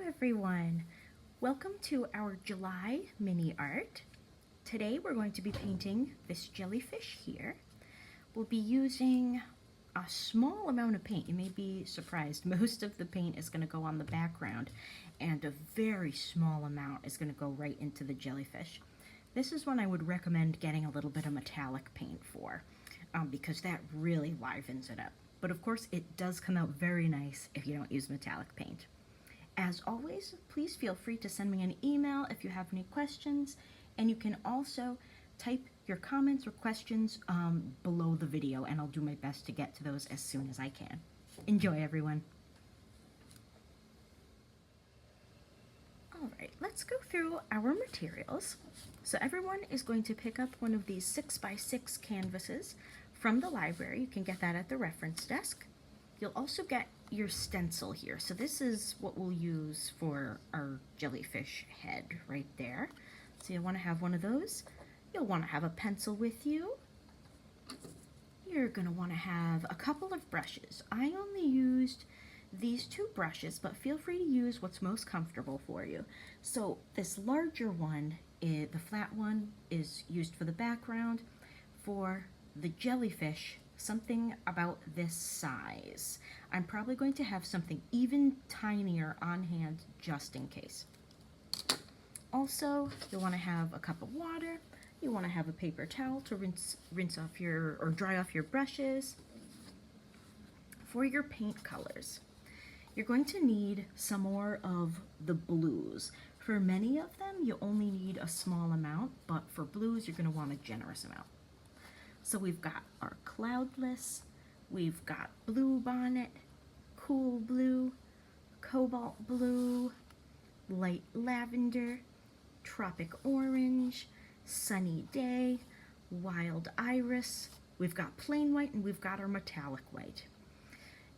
everyone. Welcome to our July mini art. Today we're going to be painting this jellyfish here. We'll be using a small amount of paint. You may be surprised. Most of the paint is going to go on the background and a very small amount is going to go right into the jellyfish. This is one I would recommend getting a little bit of metallic paint for because that really livens it up. But of course it does come out very nice if you don't use metallic paint. As always, please feel free to send me an email if you have any questions, and you can also type your comments or questions below the video, and I'll do my best to get to those as soon as I can. Enjoy, everyone. Alright, let's go through our materials. So everyone is going to pick up one of these 6x6 canvases from the library. You can get that at the reference desk. You'll also get your stencil here. So this is what we'll use for our jellyfish head right there. So you'll want to have one of those. You'll want to have a pencil with you. You're going to want to have a couple of brushes. I only used these two brushes, but feel free to use what's most comfortable for you. So this larger one, the flat one, is used for the background. For the jellyfish, something about this size. I'm probably going to have something even tinier on hand just in case. Also, you'll want to have a cup of water. You want to have a paper towel to rinse off your, or dry off your brushes. For your paint colors, you're going to need some more of the blues. For many of them, you only need a small amount, but for blues, you're going to want a generous amount. So we've got our Cloudless, we've got Blue Bonnet, Cool Blue, Cobalt Blue, Light Lavender, Tropic Orange, Sunny Day, Wild Iris, we've got Plain White, and we've got our Metallic White.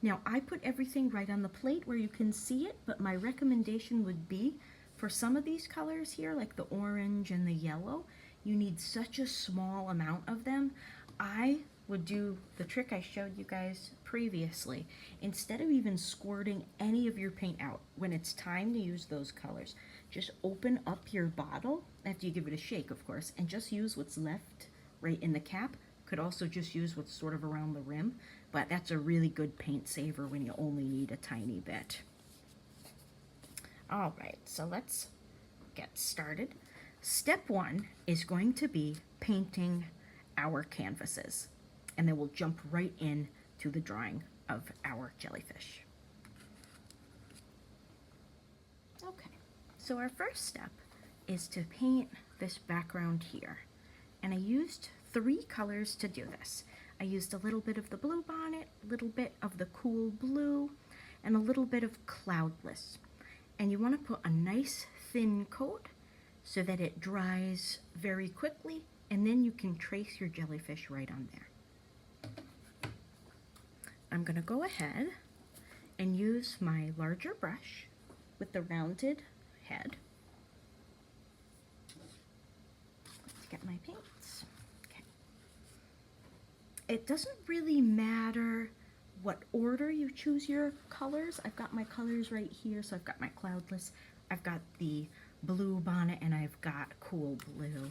Now I put everything right on the plate where you can see it, but my recommendation would be for some of these colors here, like the orange and the yellow, you need such a small amount of them. I would do the trick I showed you guys previously. Instead of even squirting any of your paint out, when it's time to use those colors, just open up your bottle, after you give it a shake of course, and just use what's left right in the cap. Could also just use what's sort of around the rim, but that's a really good paint saver when you only need a tiny bit. Alright, so let's get started. Step one is going to be painting our canvases, and then we'll jump right in to the drawing of our jellyfish. Okay, so our first step is to paint this background here, and I used 3 colors to do this. I used a little bit of the Blue Bonnet, a little bit of the Cool Blue, and a little bit of Cloudless. And you want to put a nice thin coat so that it dries very quickly, and then you can trace your jellyfish right on there. I'm going to go ahead and use my larger brush with the rounded head. Let's get my paints. Okay. It doesn't really matter what order you choose your colors. I've got my colors right here, so I've got my Cloudless, I've got the Blue Bonnet, and I've got Cool Blue.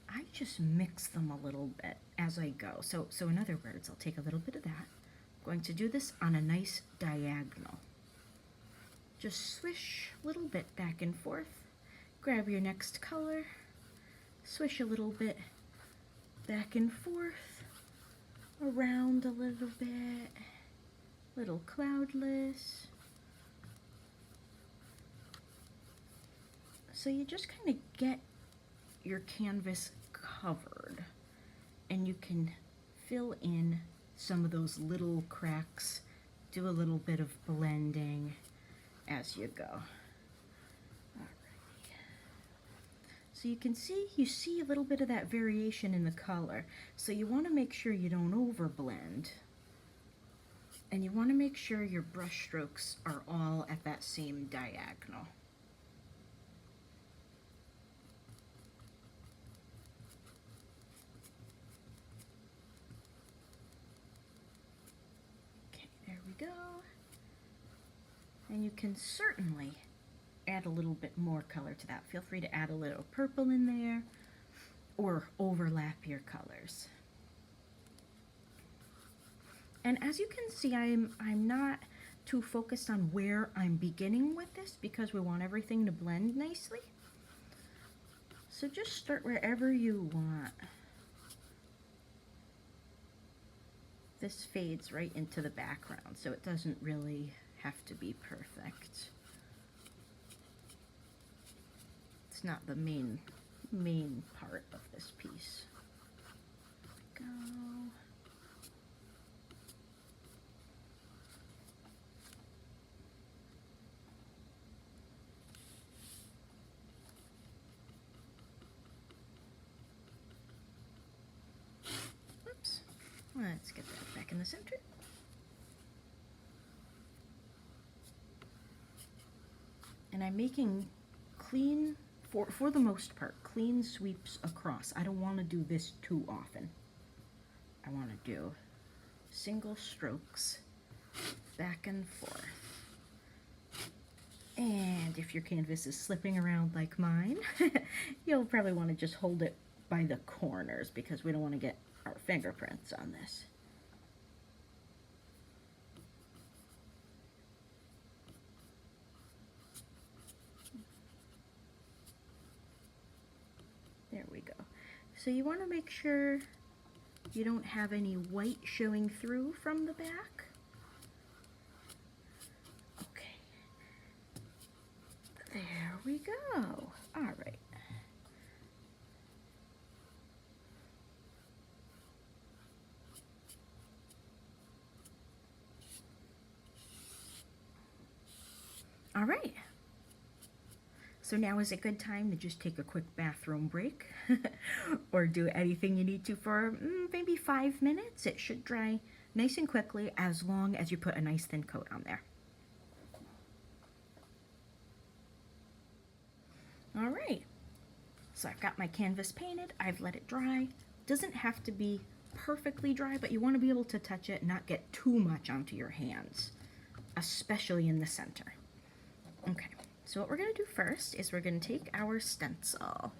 I just mix them a little bit as I go. So in other words, I'll take a little bit of that. I'm going to do this on a nice diagonal. Just swish a little bit back and forth. Grab your next color. Swish a little bit back and forth. Around a little bit. Little Cloudless. So you just kind of get your canvas covered, and you can fill in some of those little cracks, do a little bit of blending as you go. Alright. So you can see, a little bit of that variation in the color. So you want to make sure you don't overblend, and you want to make sure your brush strokes are all at that same diagonal. Go. And you can certainly add a little bit more color to that. Feel free to add a little purple in there or overlap your colors. And as you can see, I'm not too focused on where I'm beginning with this because we want everything to blend nicely. So just start wherever you want. This fades right into the background, so it doesn't really have to be perfect. It's not the main part of this piece. There we go. Oops. Let's get that back in the center. And I'm making clean, for the most part, clean sweeps across. I don't want to do this too often. I want to do single strokes back and forth. And if your canvas is slipping around like mine, you'll probably want to just hold it by the corners because we don't want to get our fingerprints on this. There we go. So you want to make sure you don't have any white showing through from the back. Okay. There we go. All right. All right. So now is a good time to just take a quick bathroom break or do anything you need to for maybe 5 minutes. It should dry nice and quickly as long as you put a nice thin coat on there. All right. So I've got my canvas painted. I've let it dry. Doesn't have to be perfectly dry, but you want to be able to touch it and not get too much onto your hands, especially in the center. Okay. So what we're going to do first is we're going to take our stencil,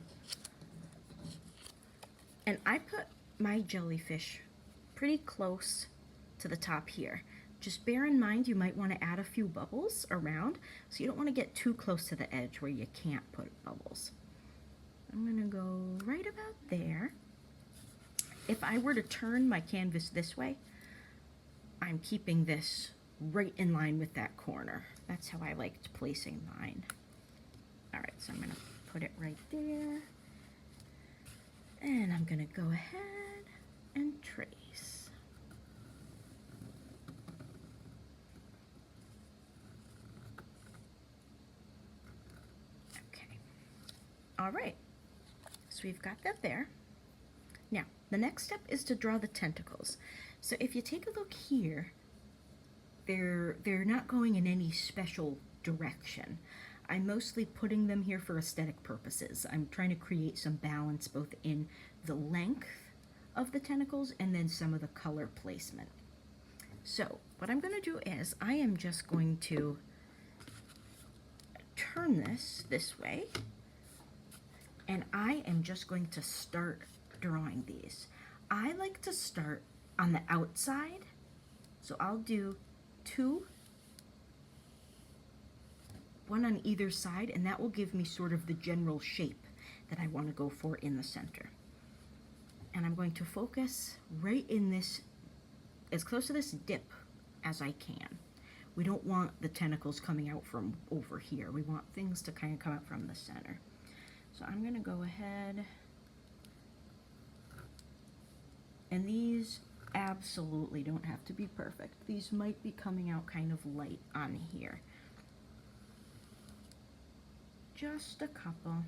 and I put my jellyfish pretty close to the top here. Just bear in mind you might want to add a few bubbles around, so you don't want to get too close to the edge where you can't put bubbles. I'm going to go right about there. If I were to turn my canvas this way, I'm keeping this right in line with that corner. That's how I liked placing mine. All right, so I'm gonna put it right there. And I'm gonna go ahead and trace. Okay, all right, so we've got that there. Now, the next step is to draw the tentacles. So if you take a look here, they're not going in any special direction. I'm mostly putting them here for aesthetic purposes. I'm trying to create some balance both in the length of the tentacles and then some of the color placement. So what I'm going to do is I am just going to turn this way, and I am just going to start drawing these. I like to start on the outside, so I'll do 2, one on either side, and that will give me sort of the general shape that I want to go for in the center. And I'm going to focus right in this, as close to this dip as I can. We don't want the tentacles coming out from over here. We want things to kind of come out from the center. So I'm going to go ahead, and these absolutely don't have to be perfect. These might be coming out kind of light on here. Just a couple.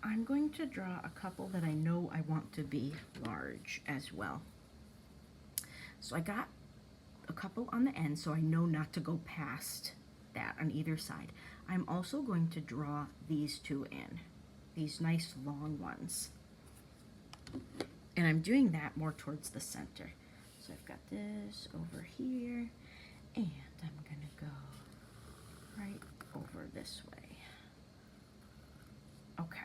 I'm going to draw a couple that I know I want to be large as well. So I got a couple on the end, so I know not to go past that on either side. I'm also going to draw these 2 in, these nice long ones. And I'm doing that more towards the center. So I've got this over here, and I'm gonna go right over this way. Okay.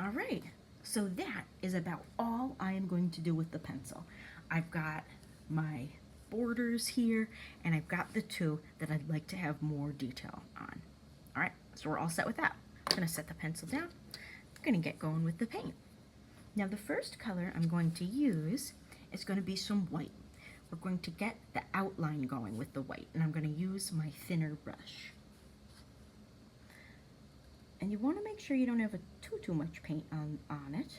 All right, so that is about all I am going to do with the pencil. I've got my borders here, and I've got the two that I'd like to have more detail on. All right, so we're all set with that. I'm gonna set the pencil down. I'm gonna get going with the paint. Now the first color I'm going to use is going to be some white. We're going to get the outline going with the white, and I'm going to use my thinner brush. And you want to make sure you don't have too much paint on it.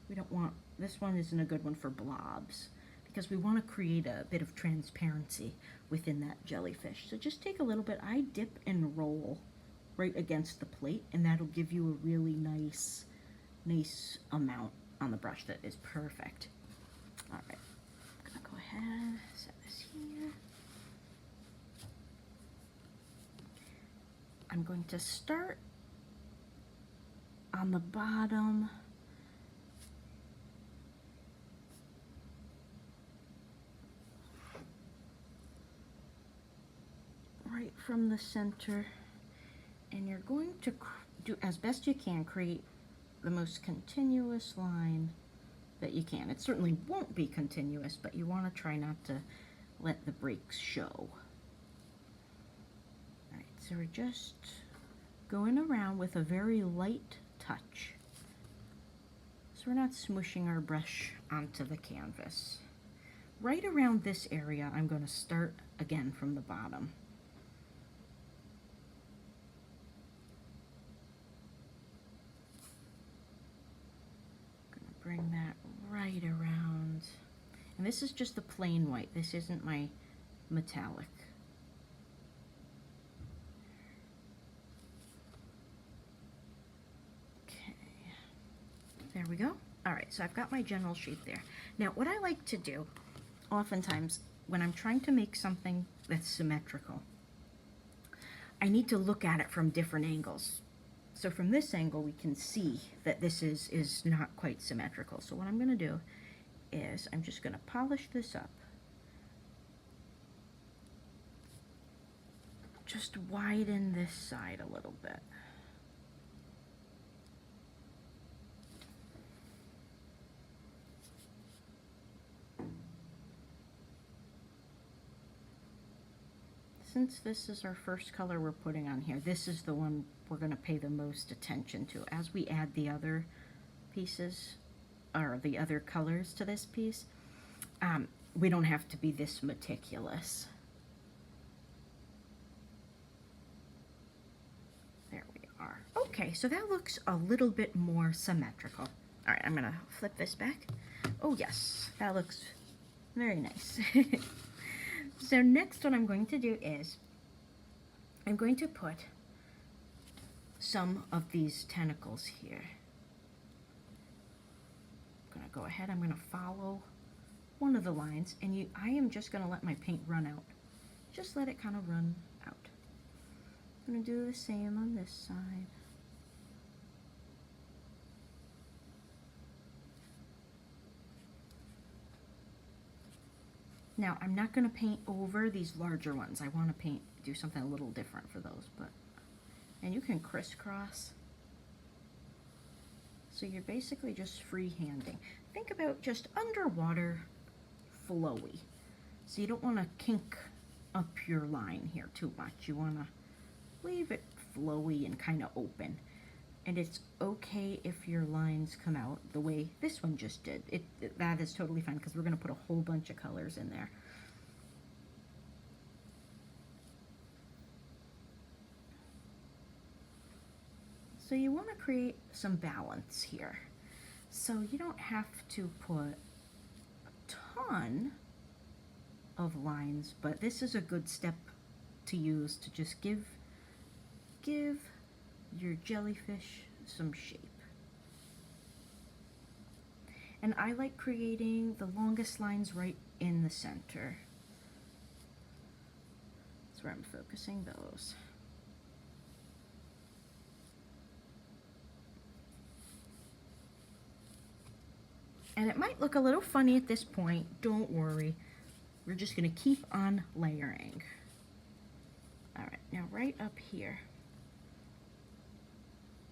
We don't want, this one isn't a good one for blobs, because we want to create a bit of transparency within that jellyfish. So just take a little bit. I dip and roll right against the plate, and that'll give you a really nice amount on the brush that is perfect. All right, I'm gonna go ahead, set this here. I'm going to start on the bottom. Right from the center, and you're going to do as best you can, create the most continuous line that you can. It certainly won't be continuous, but you want to try not to let the breaks show. All right, so we're just going around with a very light touch, so we're not smooshing our brush onto the canvas. Right around this area, I'm going to start again from the bottom. Bring that right around. And this is just the plain white. This isn't my metallic. Okay. There we go. All right, so I've got my general shape there. Now, what I like to do, oftentimes, when I'm trying to make something that's symmetrical, I need to look at it from different angles. So from this angle, we can see that this is not quite symmetrical. So what I'm going to do is I'm just going to polish this up. Just widen this side a little bit. Since this is our first color we're putting on here, this is the one we're going to pay the most attention to. As we add the other pieces, or the other colors to this piece, we don't have to be this meticulous. There we are. Okay, so that looks a little bit more symmetrical. All right, I'm going to flip this back. Oh yes, that looks very nice. So next what I'm going to do is I'm going to put some of these tentacles here. I'm going to go ahead, I'm going to follow one of the lines, and I am just going to let my paint run out. Just let it kind of run out. I'm going to do the same on this side. Now, I'm not going to paint over these larger ones. I want to do something a little different for those, and you can crisscross. So you're basically just freehanding. Think about just underwater flowy. So you don't want to kink up your line here too much. You want to leave it flowy and kind of open. And it's okay if your lines come out the way this one just did. That is totally fine, because we're going to put a whole bunch of colors in there. So you want to create some balance here. So you don't have to put a ton of lines, but this is a good step to use to just give your jellyfish some shape. And I like creating the longest lines right in the center. That's where I'm focusing those. And it might look a little funny at this point. Don't worry. We're just going to keep on layering. All right, now right up here,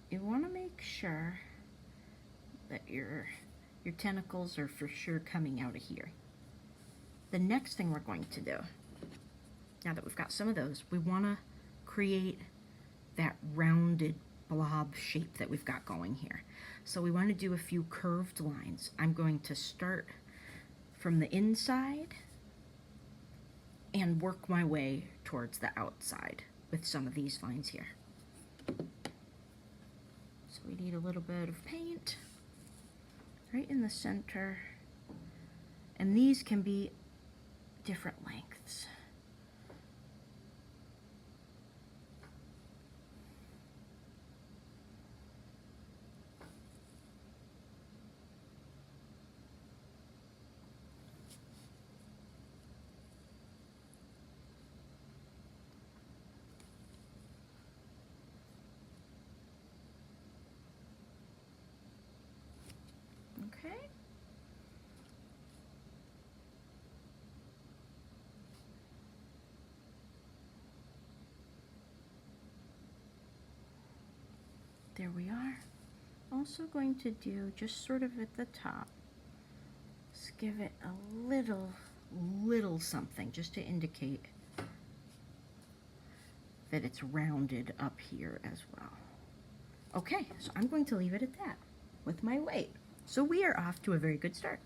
you want to make sure that your tentacles are for sure coming out of here. The next thing we're going to do, now that we've got some of those, we want to create that rounded blob shape that we've got going here. So we want to do a few curved lines. I'm going to start from the inside and work my way towards the outside with some of these lines here. So we need a little bit of paint right in the center, and these can be different lengths. Okay. There we are. Also going to do just sort of at the top, just give it a little something just to indicate that it's rounded up here as well. Okay, so I'm going to leave it at that with my weight. So we are off to a very good start.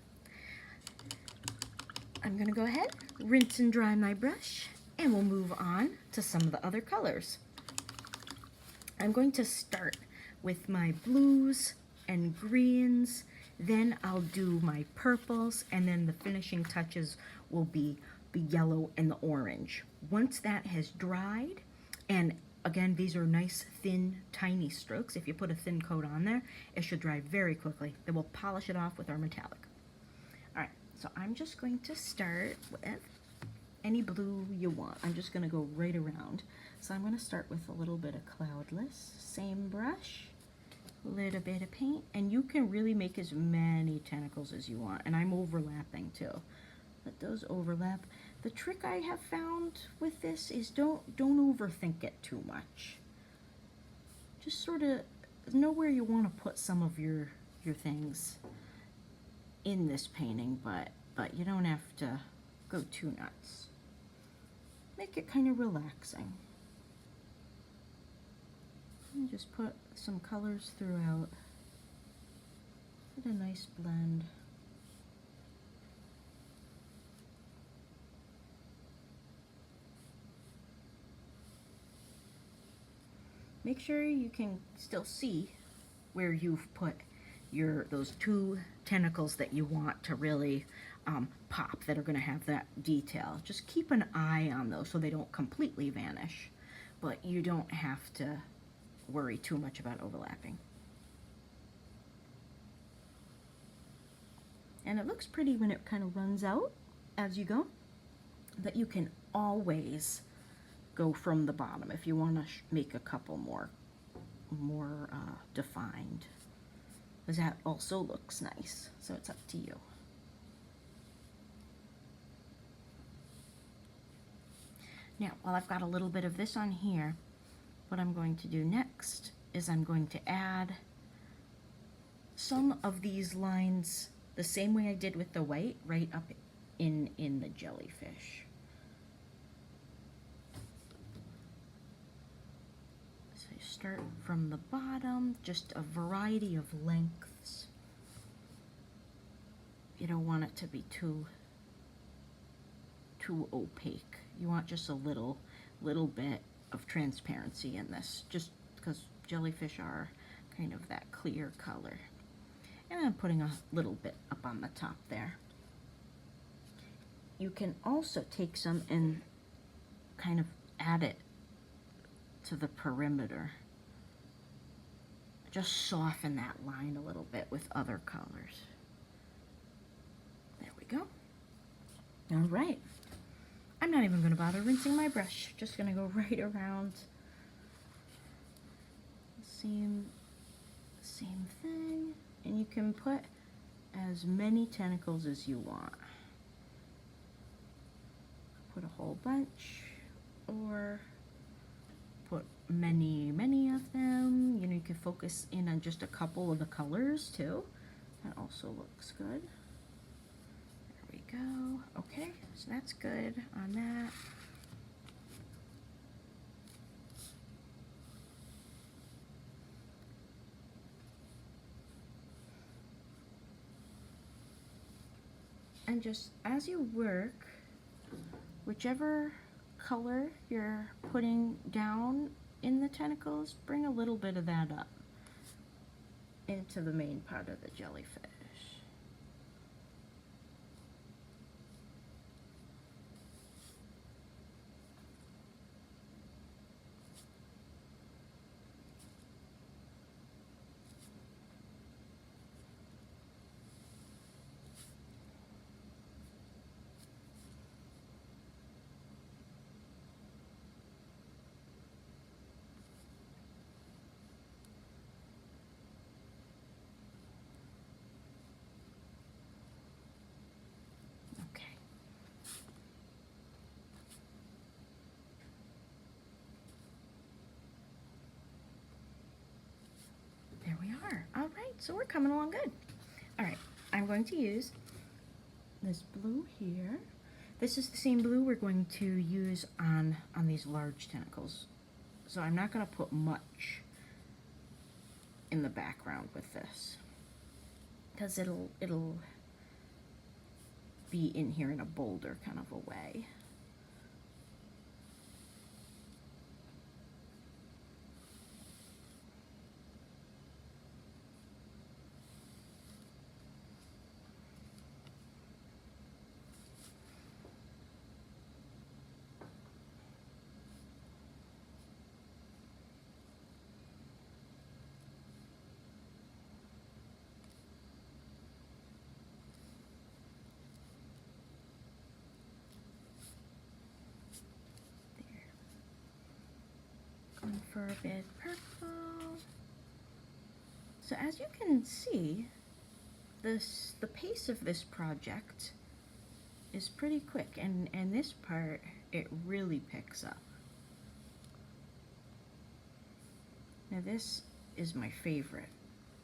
I'm going to go ahead, rinse and dry my brush, and we'll move on to some of the other colors. I'm going to start with my blues and greens, then I'll do my purples, and then the finishing touches will be the yellow and the orange. Once that has dried, and again, these are nice, thin, tiny strokes. If you put a thin coat on there, it should dry very quickly. Then we'll polish it off with our metallic. All right, so I'm just going to start with any blue you want. I'm just gonna go right around. So I'm gonna start with a little bit of Cloudless, same brush, a little bit of paint, and you can really make as many tentacles as you want. And I'm overlapping too. Let those overlap. The trick I have found with this is don't overthink it too much. Just sort of know where you want to put some of your things in this painting, but you don't have to go too nuts. Make it kind of relaxing. And just put some colors throughout. Get a nice blend. Make sure you can still see where you've put those two tentacles that you want to really pop, that are going to have that detail. Just keep an eye on those so they don't completely vanish, but you don't have to worry too much about overlapping. And it looks pretty when it kind of runs out as you go, but you can always go from the bottom if you want to make a couple more defined, because that also looks nice. So it's up to you. Now, while I've got a little bit of this on here, what I'm going to do next is I'm going to add some of these lines the same way I did with the white, right up in the jellyfish. So you start from the bottom, just a variety of lengths. You don't want it to be too opaque. You want just a little bit of transparency in this, just because jellyfish are kind of that clear color. And I'm putting a little bit up on the top there. You can also take some and kind of add it to the perimeter. Just soften that line a little bit with other colors. There we go. All right. I'm not even going to bother rinsing my brush. Just going to go right around. Same thing. And you can put as many tentacles as you want. Put a whole bunch, or put many, many of them. You know, you can focus in on just a couple of the colors too. That also looks good. There we go. Okay, so that's good on that. And just as you work, whichever color you're putting down in the tentacles, bring a little bit of that up into the main part of the jellyfish. There we are. All right, so we're coming along good. All right, I'm going to use this blue here. This is the same blue we're going to use on these large tentacles. So I'm not going to put much in the background with this, because it'll be in here in a bolder kind of a way. For a bit purple. So as you can see, the pace of this project is pretty quick, and this part, it really picks up. Now this is my favorite,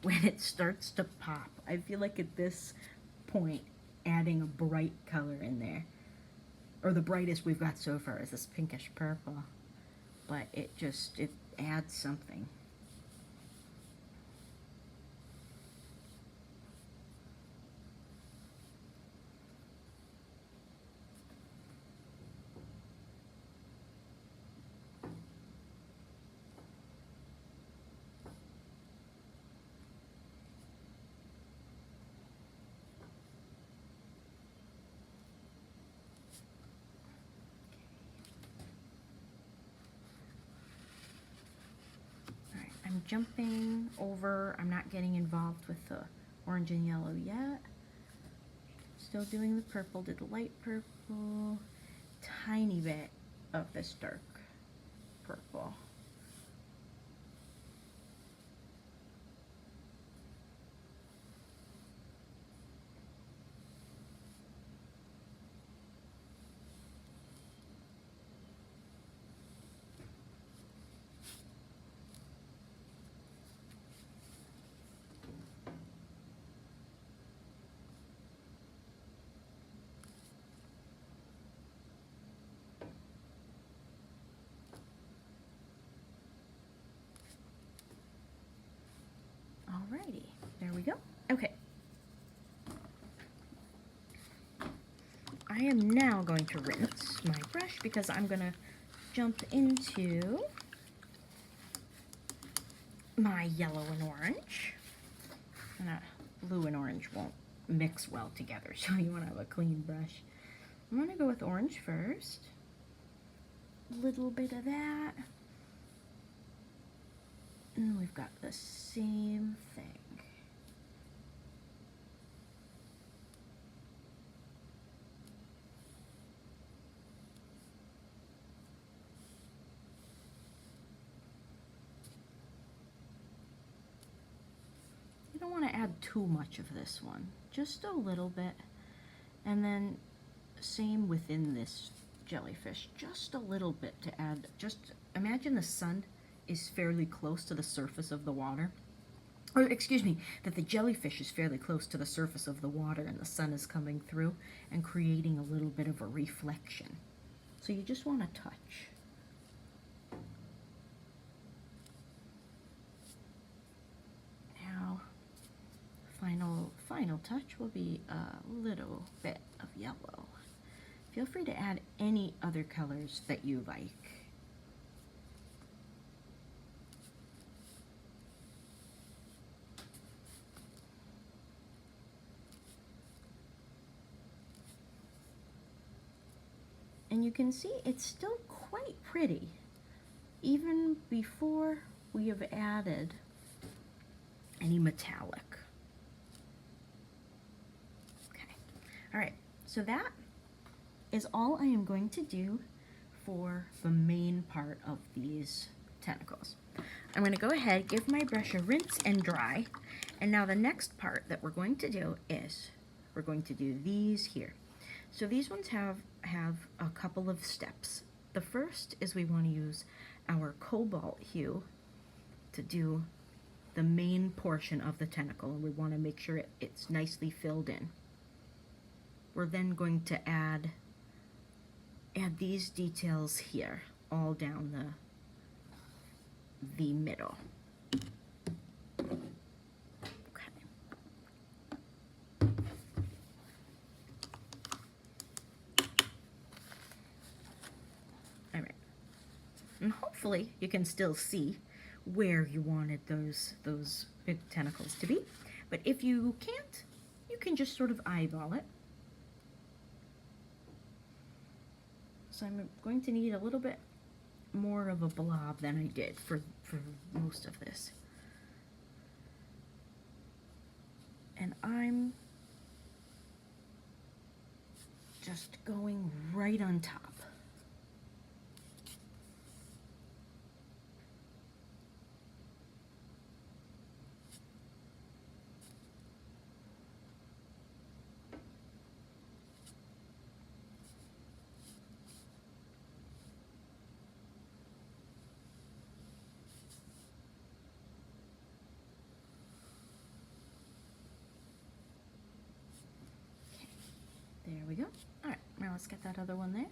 when it starts to pop. I feel like at this point, adding a bright color in there, or the brightest we've got so far is this pinkish purple, but it adds something. I'm jumping over, I'm not getting involved with the orange and yellow yet. Still doing the purple, did the light purple, tiny bit of this dark purple. Alrighty, there we go. Okay. I am now going to rinse my brush because I'm going to jump into my yellow and orange. And blue and orange won't mix well together, so you want to have a clean brush. I'm going to go with orange first. A little bit of that. And we've got the same thing. You don't want to add too much of this one, just a little bit. And then same within this jellyfish, just a little bit to add. Just imagine the sun is fairly close to the surface of the water. Or excuse me, that the jellyfish is fairly close to the surface of the water and the sun is coming through and creating a little bit of a reflection. So you just want to touch. Now, final touch will be a little bit of yellow. Feel free to add any other colors that you like. And you can see it's still quite pretty, even before we have added any metallic. Okay, all right, so that is all I am going to do for the main part of these tentacles. I'm going to go ahead, give my brush a rinse and dry, and now the next part that we're going to do is we're going to do these here. So these ones have a couple of steps. The first is we want to use our cobalt hue to do the main portion of the tentacle, and we want to make sure it's nicely filled in. We're then going to add these details here, all down the middle. And hopefully you can still see where you wanted those big tentacles to be. But if you can't, you can just sort of eyeball it. So I'm going to need a little bit more of a blob than I did for most of this. And I'm just going right on top. There we go. All right, now let's get that other one there.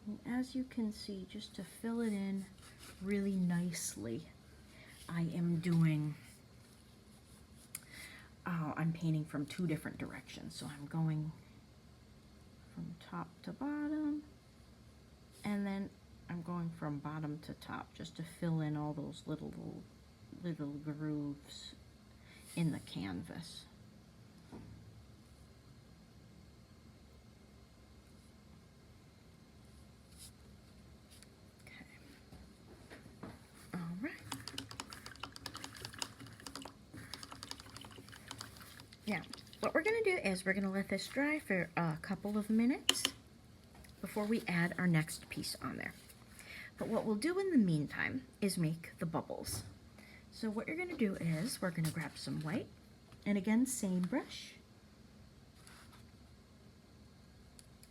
And as you can see, just to fill it in really nicely, I am doing I'm painting from two different directions. So I'm going from top to bottom, and then I'm going from bottom to top just to fill in all those little grooves in the canvas. Okay. All right. Now, what we're going to do is we're going to let this dry for a couple of minutes before we add our next piece on there. But what we'll do in the meantime is make the bubbles. So what you're going to do is we're going to grab some white, and again, same brush,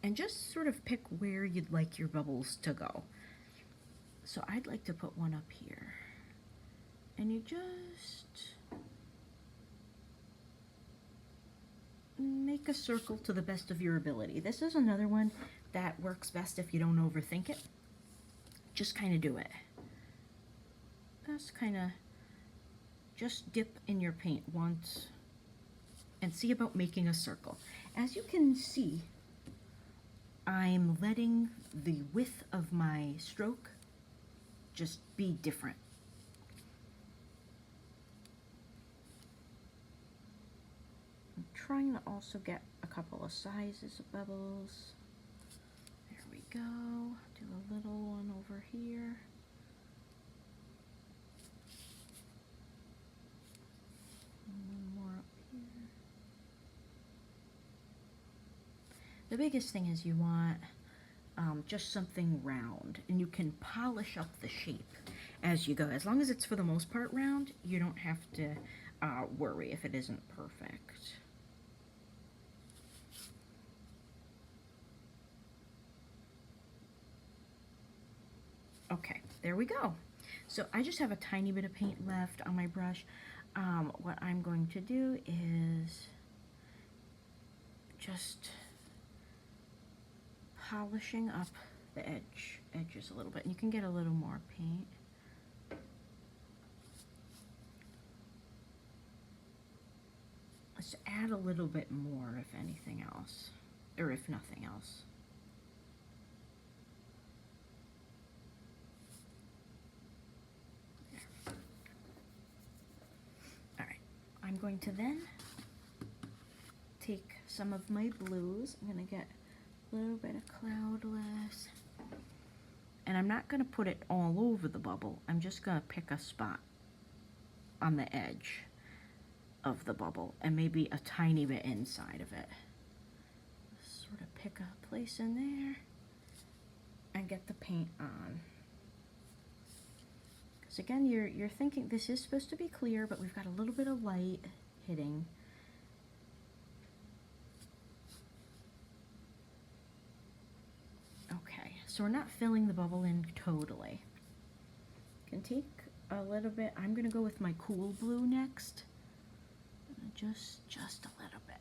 and just sort of pick where you'd like your bubbles to go. So I'd like to put one up here, and you just make a circle to the best of your ability. This is another one that works best if you don't overthink it. Just kind of do it. Just dip in your paint once and see about making a circle. As you can see, I'm letting the width of my stroke just be different. I'm trying to also get a couple of sizes of bubbles. There we go. Do a little one over here. The biggest thing is you want just something round, and you can polish up the shape as you go. As long as it's for the most part round, you don't have to worry if it isn't perfect. Okay, there we go. So I just have a tiny bit of paint left on my brush. What I'm going to do is just polishing up the edges a little bit. And you can get a little more paint. Let's add a little bit more, if anything else, or if nothing else. All right, I'm going to then take some of my blues. I'm going to get a little bit of Cloudless. And I'm not going to put it all over the bubble. I'm just going to pick a spot on the edge of the bubble and maybe a tiny bit inside of it. Sort of pick a place in there and get the paint on. Because again, you're thinking this is supposed to be clear, but we've got a little bit of light hitting. So we're not filling the bubble in totally. Can take a little bit. I'm gonna go with my cool blue next. Just a little bit.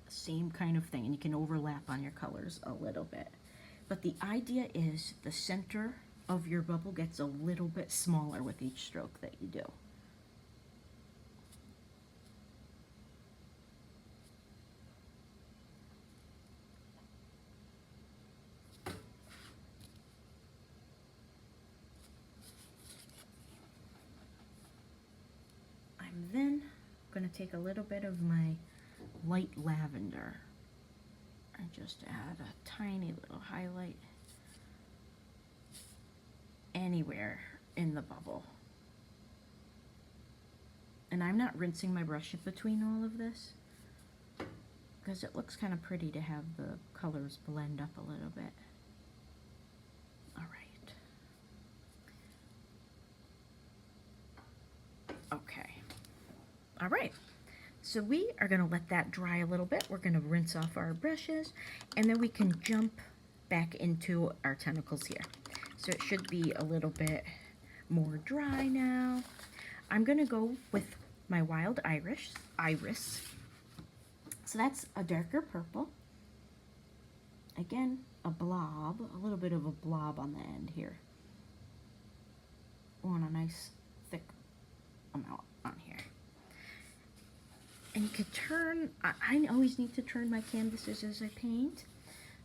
Same kind of thing, and you can overlap on your colors a little bit. But the idea is the center of your bubble gets a little bit smaller with each stroke that you do. I'm then going to take a little bit of my light lavender and just add a tiny little highlight anywhere in the bubble. And I'm not rinsing my brush in between all of this because it looks kind of pretty to have the colors blend up a little bit. All right. Okay. All right. So we are going to let that dry a little bit. We're going to rinse off our brushes, and then we can jump back into our tentacles here. So it should be a little bit more dry now. I'm going to go with my Wild Iris. So that's a darker purple. Again, a blob, a little bit of a blob on the end here. We want a nice thick amount on here. And you can turn, I always need to turn my canvases as I paint.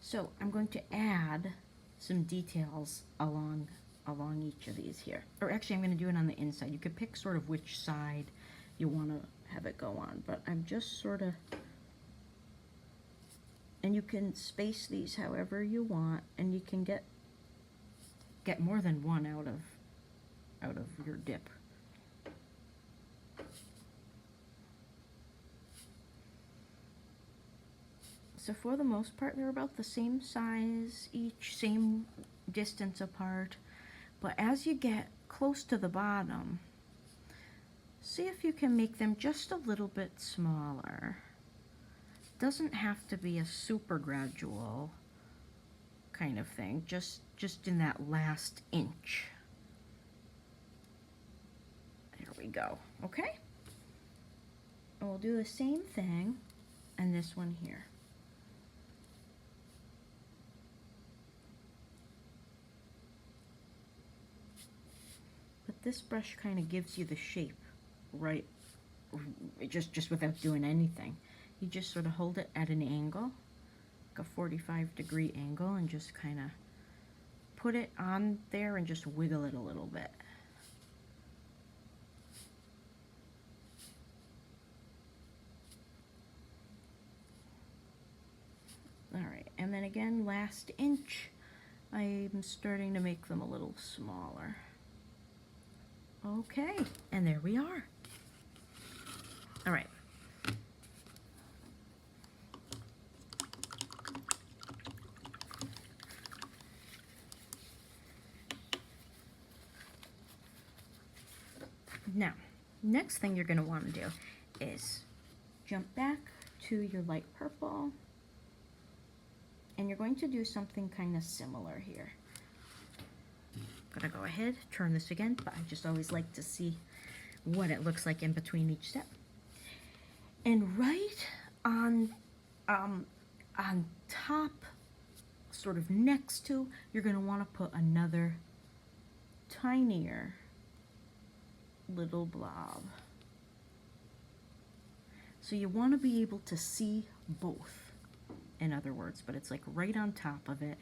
So I'm going to add some details along each of these here. Or actually I'm going to do it on the inside. You could pick sort of which side you want to have it go on. But I'm just sort of, and you can space these however you want, and you can get more than one out of your dip. So for the most part, they're about the same size each, same distance apart. But as you get close to the bottom, see if you can make them just a little bit smaller. Doesn't have to be a super gradual kind of thing, just in that last inch. There we go, okay? And we'll do the same thing on this one here. But this brush kind of gives you the shape, right? Just without doing anything. You just sort of hold it at an angle, like a 45-degree angle, and just kind of put it on there and just wiggle it a little bit. All right, and then again, last inch, I'm starting to make them a little smaller. Okay, and there we are. All right. Now, next thing you're going to want to do is jump back to your light purple, and you're going to do something kind of similar here. I'm going to go ahead, turn this again, but I just always like to see what it looks like in between each step. And right on top, sort of next to, you're going to want to put another tinier little blob. So you want to be able to see both, in other words, but it's like right on top of it.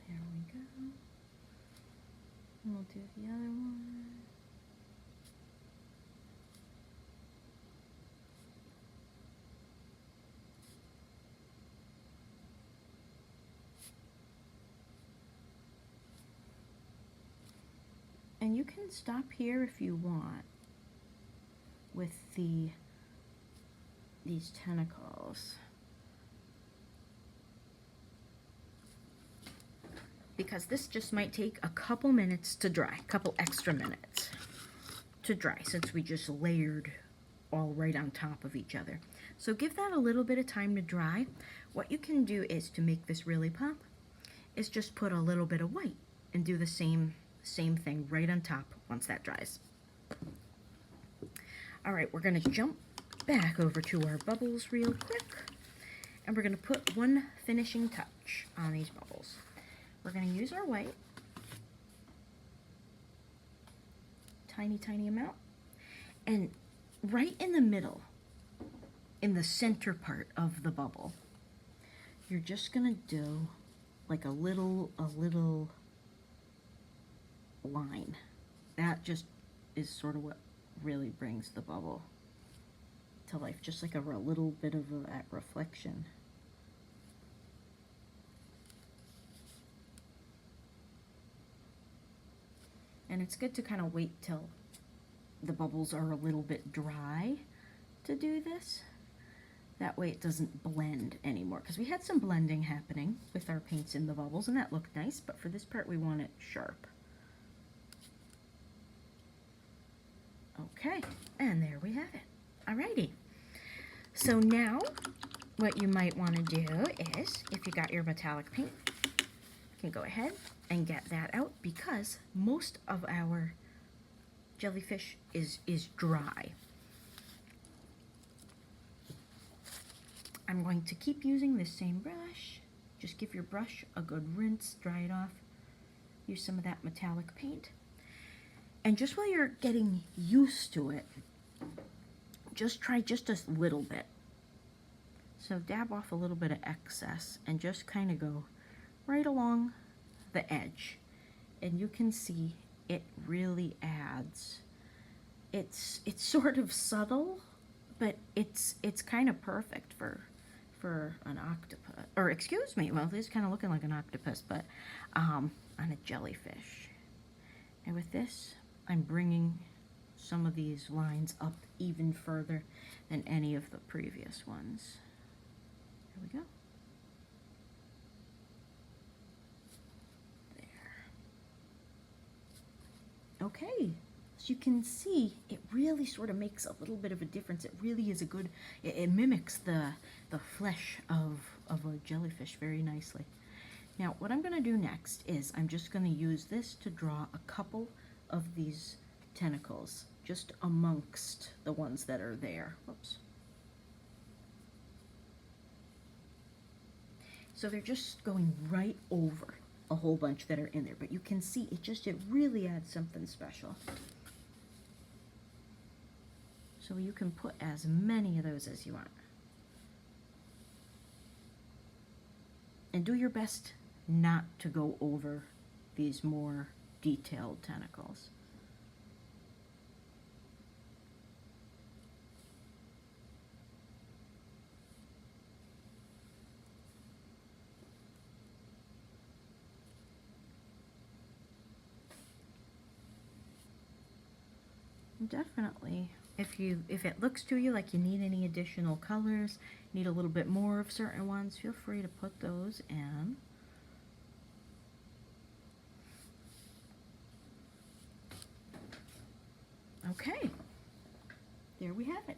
There we go. And we'll do the other one. And you can stop here if you want with these tentacles, because this just might take a couple minutes to dry, a couple extra minutes to dry, since we just layered all right on top of each other. So give that a little bit of time to dry. What you can do is, to make this really pop, is just put a little bit of white and do the same thing right on top once that dries. All right, we're gonna jump back over to our bubbles real quick, and we're gonna put one finishing touch on these bubbles. We're gonna use our white, tiny amount, and right in the middle, in the center part of the bubble, you're just gonna do like a little line. That just is sort of what really brings the bubble to life, just like a little bit of that reflection. And it's good to kind of wait till the bubbles are a little bit dry to do this. That way it doesn't blend anymore, because we had some blending happening with our paints in the bubbles, and that looked nice, but for this part we want it sharp. Okay, and there we have it. Alrighty. So now, what you might want to do is, if you got your metallic paint, you can go ahead and get that out, because most of our jellyfish is dry. I'm going to keep using this same brush. Just give your brush a good rinse, dry it off, use some of that metallic paint. And just while you're getting used to it, just try just a little bit. So dab off a little bit of excess and just kind of go right along the edge. And you can see it really adds. It's sort of subtle, but it's kind of perfect for an octopus, or excuse me, well, this is kind of looking like an octopus, but on a jellyfish. And with this, I'm bringing some of these lines up even further than any of the previous ones. There we go. There. Okay, as you can see, it really sort of makes a little bit of a difference. It really is a good, it mimics the flesh of a jellyfish very nicely. Now, what I'm going to do next is I'm just going to use this to draw a couple of these tentacles just amongst the ones that are there. Whoops. So they're just going right over a whole bunch that are in there, but you can see it really adds something special. So you can put as many of those as you want. And do your best not to go over these more detailed tentacles. definitely, if it looks to you like you need any additional colors, need a little bit more of certain ones, feel free to put those in. Okay, there we have it.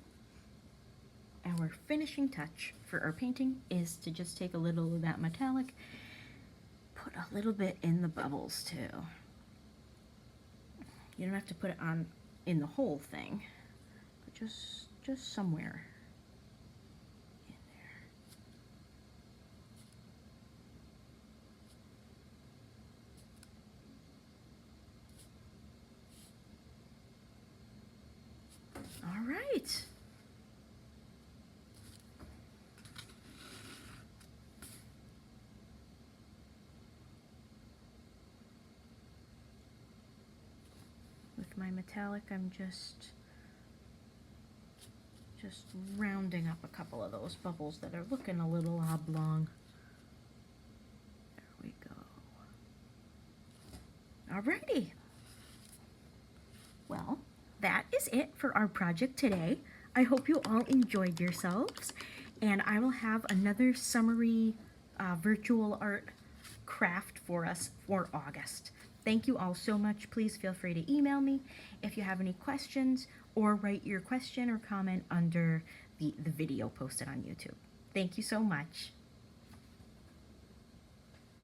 Our finishing touch for our painting is to just take a little of that metallic, put a little bit in the bubbles too. You don't have to put it on in the whole thing, but just somewhere in there. All right. With my metallic, I'm just rounding up a couple of those bubbles that are looking a little oblong. There we go. Alrighty. Well, that is it for our project today. I hope you all enjoyed yourselves, and I will have another summary virtual art craft for us for August. Thank you all so much. Please feel free to email me if you have any questions, or write your question or comment under the video posted on YouTube. Thank you so much.